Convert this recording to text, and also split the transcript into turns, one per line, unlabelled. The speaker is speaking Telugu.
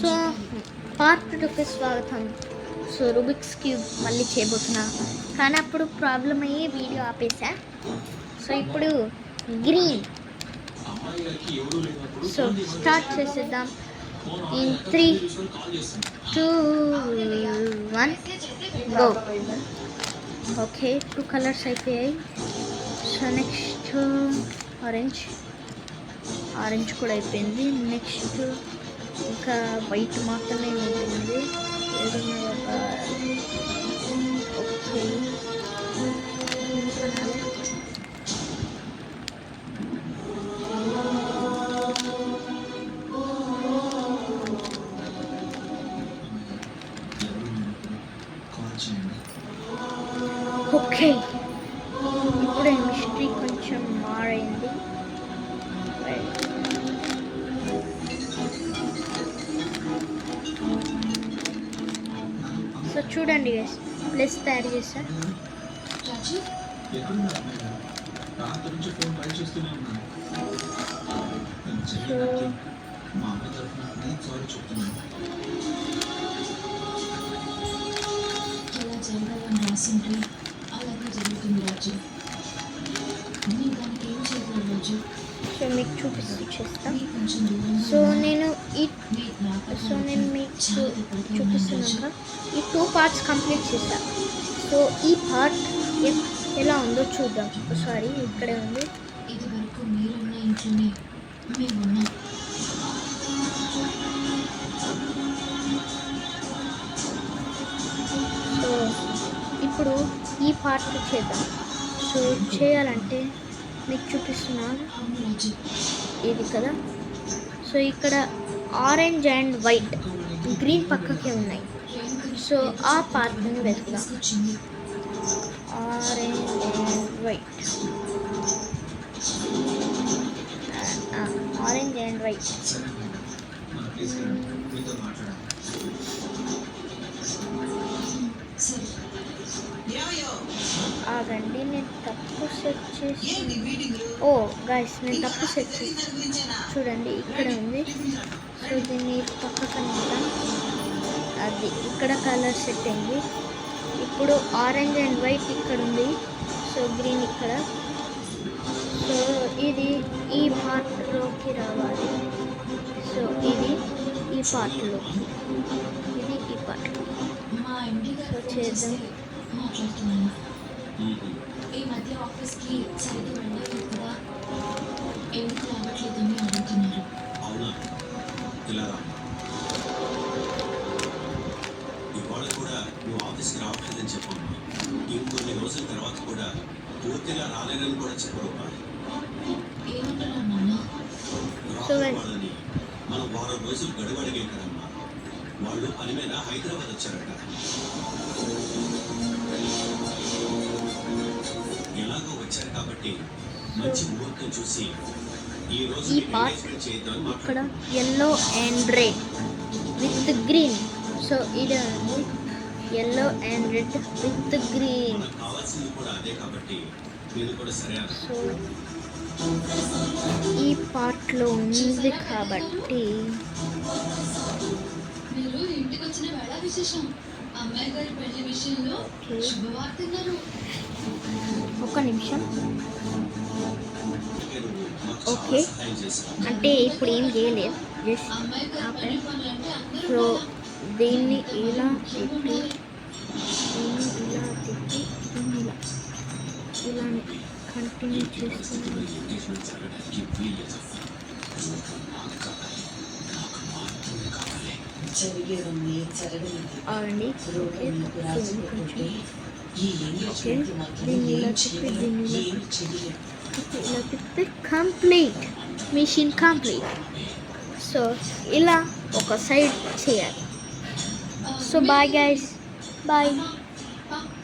సో పార్ట్ 2కి స్వాగతం. సో రూబిక్స్ క్యూబ్ మళ్ళీ చేయబోతున్నా, కానీ అప్పుడు ప్రాబ్లం అయ్యి వీడియో ఆపేసా. సో ఇప్పుడు గ్రీన్. సో స్టార్ట్ చేసేద్దాం. In 3, 2, 1 go. ఓకే, 2 కలర్స్ అయిపోయాయి. సో నెక్స్ట్ ఆరెంజ్ కూడా అయిపోయింది. నెక్స్ట్ ఇంకా వైట్ మాత్రమే ఉంటుంది. ఏదైనా ఒక ఓకే ఓకే ఇప్పుడే మిస్టరీ కొంచెం మారైంది. సో చూడండి గైస్, ప్లస్ తయారు చేసా. సో మీకు చూపిస్తాను. సో నేను మీకు చూపిస్తున్నాక ఈ 2 పార్ట్స్ కంప్లీట్ చేశాను. సో ఈ పార్ట్ ఎలా ఉందో చూద్దాం. సారీ, ఇక్కడే ఉంది.
ఇది వరకు మీరున్న ఇంట్లోనే మేమున్నాం.
సో ఇప్పుడు ఈ పార్ట్ చేద్దాం. సో చేయాలంటే మీకు చూపిస్తున్నాను, ఇది కదా. సో ఇక్కడ ఆరెంజ్ అండ్ వైట్, గ్రీన్ పక్కకే ఉన్నాయి. సో ఆ పార్ట్ని వెతుకుదాం. Orange and white, orange and white. ఆగండి, నేను తప్పు సెట్ చేసి. ఓ గైస్, నేను తప్పు సెట్ చేసి. చూడండి ఇక్కడ ఉంది. సో దీన్ని పక్కన అది ఇక్కడ కలర్ సెట్ అయింది. ఇప్పుడు ఆరెంజ్ అండ్ వైట్ ఇక్కడ ఉంది. సో గ్రీన్ ఇక్కడ. సో ఇది ఈ పార్ట్లోకి రావాలి. సో ఇది ఈ పార్ట్లోకి, ఇది ఈ పార్ట్. సో చేద్దాం.
మాట్లాడుతున్నాను. ఈ మధ్య ఆఫీస్కి సరిగ్గా వెళ్ళాలి కూడా, ఎందుకు రావట్లేదని అడుగుతున్నారు.
ఇవాళ కూడా నువ్వు ఆఫీస్కి రావట్లేదని చెప్పమ్మా. ఇంకొన్ని రోజుల తర్వాత కూడా పూర్తిగా రాలేదని కూడా చెప్పమ్మా.
ఏమంటున్నారు నాన్న?
వాళ్ళని మనం 10 రోజులు గడువు అడిగాం కదమ్మా. వాళ్ళు పని మీద హైదరాబాద్ వచ్చారట. ఎలాగో వచ్చారు కాబట్టి మంచి ముహూర్తం చూసి ఈ రోజు
ఇక్కడ yellow and red with green. So ఇది yellow and red with green.
కావాల్సింది కూడా అదే కాబట్టి మీరు కూడా సరే.
సో ఈ పార్ట్లో ఉంది కాబట్టి
మీరు ఇంటికి వచ్చిన వేళ విశేషం. అమ్మాయి గారి పెళ్లి విషయంలో శుభవార్త విన్నారు.
ఒక్క నిమిషం. ఓకే, అంటే ఇప్పుడు ఏం చేయలేదు, జస్ట్ ఆపే. సో దీన్ని ఇలా తిప్పి, ఇలానే కంటిన్యూ చేస్తున్నాను. అవునండి. ఓకే, దీన్ని ఇలా తిప్పి కంప్లీట్, మిషన్ కంప్లీట్. సో ఇలా ఒక సైడ్ చేయాలి. So bye guys, bye.